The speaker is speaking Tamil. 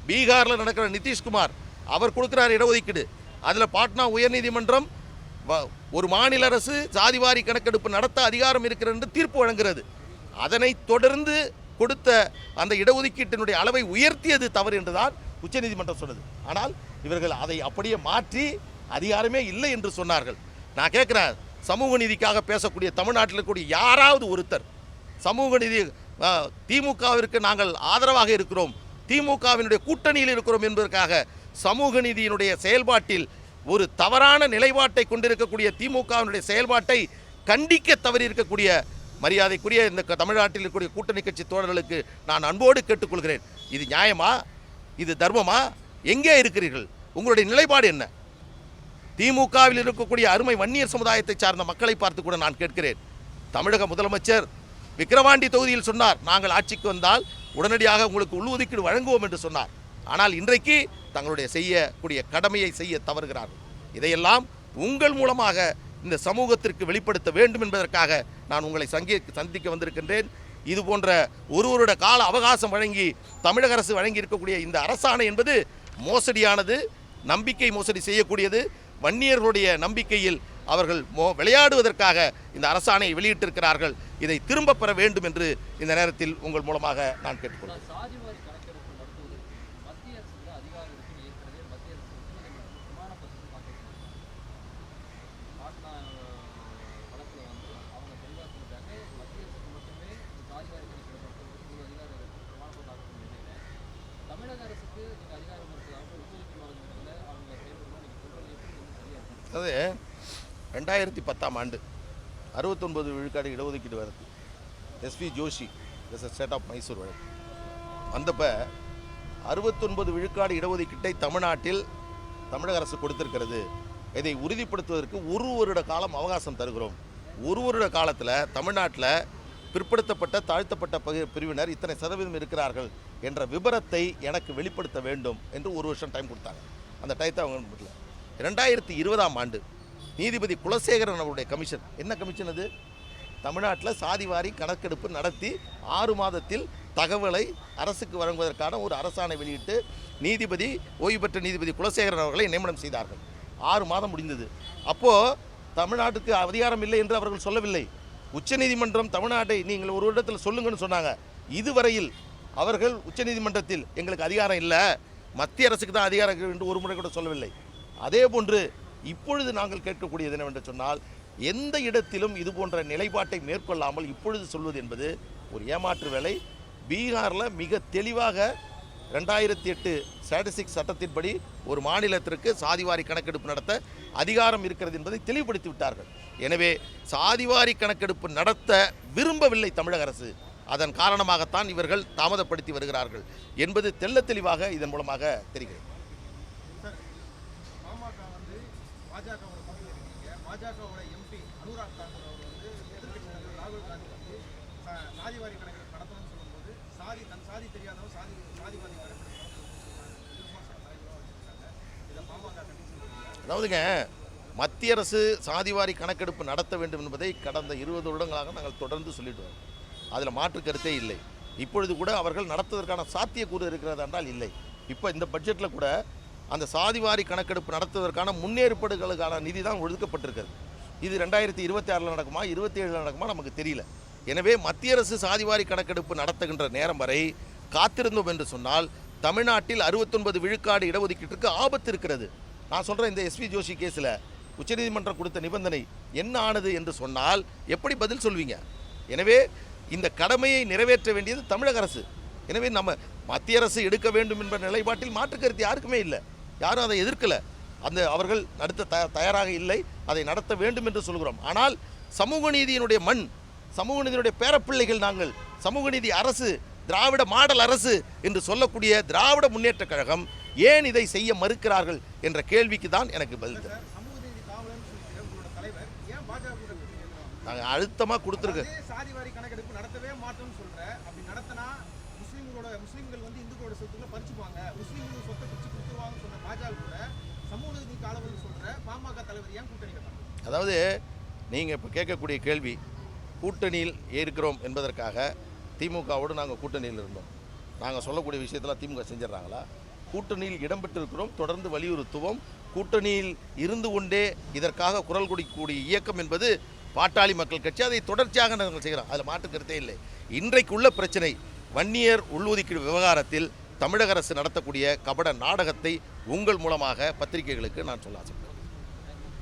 பீகாரில் நடக்கிற நிதிஷ்குமார் அவர் கொடுக்குறார் இடஒதுக்கீடு. அதில் பாட்னா உயர்நீதிமன்றம் ஒரு மாநில அரசு சாதிவாரி கணக்கெடுப்பு நடத்த அதிகாரம் இருக்கிறது என்று தீர்ப்பு வழங்குகிறது. அதனை தொடர்ந்து கொடுத்த அந்த இடஒதுக்கீட்டினுடைய அளவை உயர்த்தியது தவறு என்றுதான் உச்சநீதிமன்றம் சொன்னது. ஆனால் இவர்கள் அதை அப்படியே மாற்றி அதிகாரமே இல்லை என்று சொன்னார்கள். நான் கேட்குறேன், சமூக நீதிக்காக பேசக்கூடிய தமிழ்நாட்டில் இருக்கக்கூடிய யாராவது ஒருத்தர் சமூக நீதி திமுகவிற்கு நாங்கள் ஆதரவாக இருக்கிறோம், திமுகவினுடைய கூட்டணியில் இருக்கிறோம் என்பதற்காக சமூக நீதியினுடைய செயல்பாட்டில் ஒரு தவறான நிலைப்பாட்டை கொண்டிருக்கக்கூடிய திமுகவினுடைய செயல்பாட்டை கண்டிக்க தவறி இருக்கக்கூடிய மரியாதைக்குரிய இந்த தமிழ்நாட்டில் இருக்கக்கூடிய கூட்டணி கட்சி தோழர்களுக்கு நான் அன்போடு கேட்டுக்கொள்கிறேன். இது நியாயமா? இது தர்மமா? எங்கே இருக்கிறீர்கள்? உங்களுடைய நிலைப்பாடு என்ன? திமுகவில் இருக்கக்கூடிய அருமை வன்னியர் சமுதாயத்தை சார்ந்த மக்களை பார்த்து கூட நான் கேட்கிறேன். தமிழக முதலமைச்சர் விக்கிரவாண்டி தொகுதியில் சொன்னார், நாங்கள் ஆட்சிக்கு வந்தால் உடனடியாக உங்களுக்கு உள்ஒதுக்கீடு வழங்குவோம் என்று சொன்னார். ஆனால் இன்றைக்கு தங்களுடைய செய்யக்கூடிய கடமையை செய்ய தவறுகிறார்கள். இதையெல்லாம் உங்கள் மூலமாக இந்த சமூகத்திற்கு வெளிப்படுத்த வேண்டும் என்பதற்காக நான் உங்களை சந்திக்க வந்திருக்கின்றேன். இது போன்ற ஒரு வருட கால அவகாசம் வழங்கி தமிழக அரசு வழங்கி இருக்கக்கூடிய இந்த அரசாணை என்பது மோசடியானது, நம்பிக்கை மோசடி செய்யக்கூடியது. வன்னியர்களுடைய நம்பிக்கையில் அவர்கள் விளையாடுவதற்காக இந்த அரசாணையை வெளியிட்டிருக்கிறார்கள். இதை திரும்ப பெற வேண்டும் என்று இந்த நேரத்தில் உங்கள் மூலமாக நான் கேட்டுக்கொள்கிறேன். அது 2010ஆம் ஆண்டு 69 விழுக்காடு இடஒதுக்கீடு வருது. S V Joshi state of Mysore வழக்கு வந்தப்போ 69 விழுக்காடு இடஒதுக்கீட்டை தமிழ்நாட்டில் தமிழக அரசு கொடுத்திருக்கிறது. இதை உறுதிப்படுத்துவதற்கு ஒரு வருட காலம் அவகாசம் தருகிறோம். ஒரு வருட காலத்தில் தமிழ்நாட்டில் பிற்படுத்தப்பட்ட தாழ்த்தப்பட்ட பிரிவினர் இத்தனை சதவீதம் இருக்கிறார்கள் என்ற விபரத்தை எனக்கு வெளிப்படுத்த வேண்டும் என்று ஒரு வருஷம் டைம் கொடுத்தாங்க. அந்த டயத்தை அவங்க கொடுக்கல. 2020ஆம் ஆண்டு நீதிபதி குலசேகரன் அவருடைய கமிஷன், என்ன கமிஷன் அது? தமிழ்நாட்டில் சாதிவாரி கணக்கெடுப்பு நடத்தி 6 மாதத்தில் தகவலை அரசுக்கு வழங்குவதற்கான ஒரு அரசாணை வெளியிட்டு நீதிபதி ஓய்வு பெற்ற நீதிபதி குலசேகரன் அவர்களை நியமனம் செய்தார்கள். 6 மாதம் முடிந்தது. அப்போது தமிழ்நாட்டுக்கு அதிகாரம் இல்லை என்று அவர்கள் சொல்லவில்லை. உச்சநீதிமன்றம் தமிழ்நாட்டை நீங்கள் ஒரு இடத்தில் சொல்லுங்கன்னு சொன்னாங்க. இதுவரையில் அவர்கள் உச்சநீதிமன்றத்தில் எங்களுக்கு அதிகாரம் இல்லை, மத்திய அரசுக்கு தான் அதிகாரம் என்று ஒரு முறை கூட சொல்லவில்லை. அதே போன்று இப்பொழுது நாங்கள் கேட்கக்கூடியது என்னவென்று சொன்னால், எந்த இடத்திலும் இது போன்ற நிலைப்பாட்டை மேற்கொள்ளாமல் இப்பொழுது சொல்வது என்பது ஒரு ஏமாற்று வேலை. பீகாரில் மிக தெளிவாக 2008 ஸ்டாட்டிஸ்டிக்ஸ் சட்டத்தின்படி ஒரு மாநிலத்திற்கு சாதிவாரி கணக்கெடுப்பு நடத்த அதிகாரம் இருக்கிறது என்பதை தெளிவுபடுத்தி விட்டார்கள். எனவே சாதிவாரி கணக்கெடுப்பு நடத்த விரும்பவில்லை தமிழக அரசு. அதன் காரணமாகத்தான் இவர்கள் தாமதப்படுத்தி வருகிறார்கள் என்பது தெள்ள தெளிவாக இதன் மூலமாக தெரிகிறது. பாஜகவோட எம்பி அனுராக் தாக்கூர் அவர் வந்து எதிர்க்கட்சி தலைவர் ராகுல் காந்தி வந்து சாதிவாரி கணக்கெடுப்பு நடத்தணும்னு சொல்லும்போது தன் சாதி தெரியாதவங்க சாதிவாரி கணக்கெடுப்பு இதை பாமக. அதாவதுங்க, மத்திய அரசு சாதிவாரி கணக்கெடுப்பு நடத்த வேண்டும் என்பதை கடந்த 20 வருடங்களாக நாங்கள் தொடர்ந்து சொல்லிட்டு வரோம். அதில் மாற்று கருத்தே இல்லை. இப்பொழுது கூட அவர்கள் நடத்துவதற்கான சாத்தியக்கூறு இருக்கிறது என்றால் இல்லை. இப்போ இந்த பட்ஜெட்டில் கூட அந்த சாதிவாரி கணக்கெடுப்பு நடத்துவதற்கான முன்னேற்பாடுகளுக்கான நிதி தான் ஒதுக்கப்பட்டிருக்கிறது. இது 2026 நடக்குமா 27 நடக்குமா நமக்கு தெரியல. எனவே மத்திய அரசு சாதிவாரி கணக்கெடுப்பு நடத்துகின்ற நேரம் வரை காத்திருந்தோம் என்று சொன்னால் தமிழ்நாட்டில் 69 விழுக்காடு இடஒதுக்கீட்டுக்கு ஆபத்து இருக்கிறது. நான் சொல்கிறேன், இந்த எஸ்வி ஜோஷி கேஸில் உச்சநீதிமன்றம் கொடுத்த நிபந்தனை என்ன ஆனது என்று சொன்னால் எப்படி பதில் சொல்வீங்க? எனவே இந்த கடமையை நிறைவேற்ற வேண்டியது தமிழக அரசு. எனவே நம்ம மத்திய அரசு எடுக்க வேண்டும் என்ற நிலைப்பாட்டில் மாற்று கருத்து யாருக்குமே இல்லை. யாரும் அதை எதிர்க்கலை. அவர்கள் நடத்த தயாராக இல்லை. அதை நடத்த வேண்டும் என்று சொல்கிறோம். ஆனால் சமூக நீதியினுடைய மண், சமூக நீதியினுடைய பேரப்பிள்ளைகள் நாங்கள். சமூக நீதி அரசு, திராவிட மாடல் அரசு என்று சொல்லக்கூடிய திராவிட முன்னேற்ற கழகம் ஏன் இதை செய்ய மறுக்கிறார்கள் என்ற கேள்விக்கு தான் எனக்கு பதில். நாங்கள் அழுத்தமாக கொடுத்துருக்கோம். சாதிவாரி கணக்கெடுப்பு நடத்தவே மாட்டோம்னு சொல்கிறேன். அப்படி நடத்தினா முஸ்லீம்கள் வந்து இந்துக்களோட சொத்துக்களை பறிச்சுப்பாங்க, முஸ்லீம்கள் சொத்தை பிரித்து கொடுத்துருவாங்கன்னு சொன்ன பாஜக கூட சமூக நீதி காலவர்கள் சொல்கிற பாமக தலைவர் ஏன் கூட்டணி கட்டாங்க? அதாவது நீங்கள் இப்போ கேட்கக்கூடிய கேள்வி, கூட்டணியில் இருக்கிறோம் என்பதற்காக திமுகவோடு நாங்கள் கூட்டணியில் இருந்தோம். நாங்கள் சொல்லக்கூடிய விஷயத்தில் திமுக செஞ்சிடறாங்களா? கூட்டணியில் இடம்பெற்றிருக்கிறோம், தொடர்ந்து வலியுறுத்துவோம். கூட்டணியில் இருந்து கொண்டே இதற்காக குரல் கொடுக்கக்கூடிய இயக்கம் என்பது பாட்டாளி மக்கள் கட்சி. அதை தொடர்ச்சியாக நாங்கள் செய்கிறோம், அதில் மாற்று கருத்தே இல்லை. இன்றைக்குள்ள பிரச்சனை வன்னியர் உள்ஒதுக்கீடு விவகாரத்தில் தமிழக அரசு நடத்தக்கூடிய கபட நாடகத்தை உங்கள் மூலமாக பத்திரிகைகளுக்கு நான் சொல்ல ஆசைப்படுறேன்.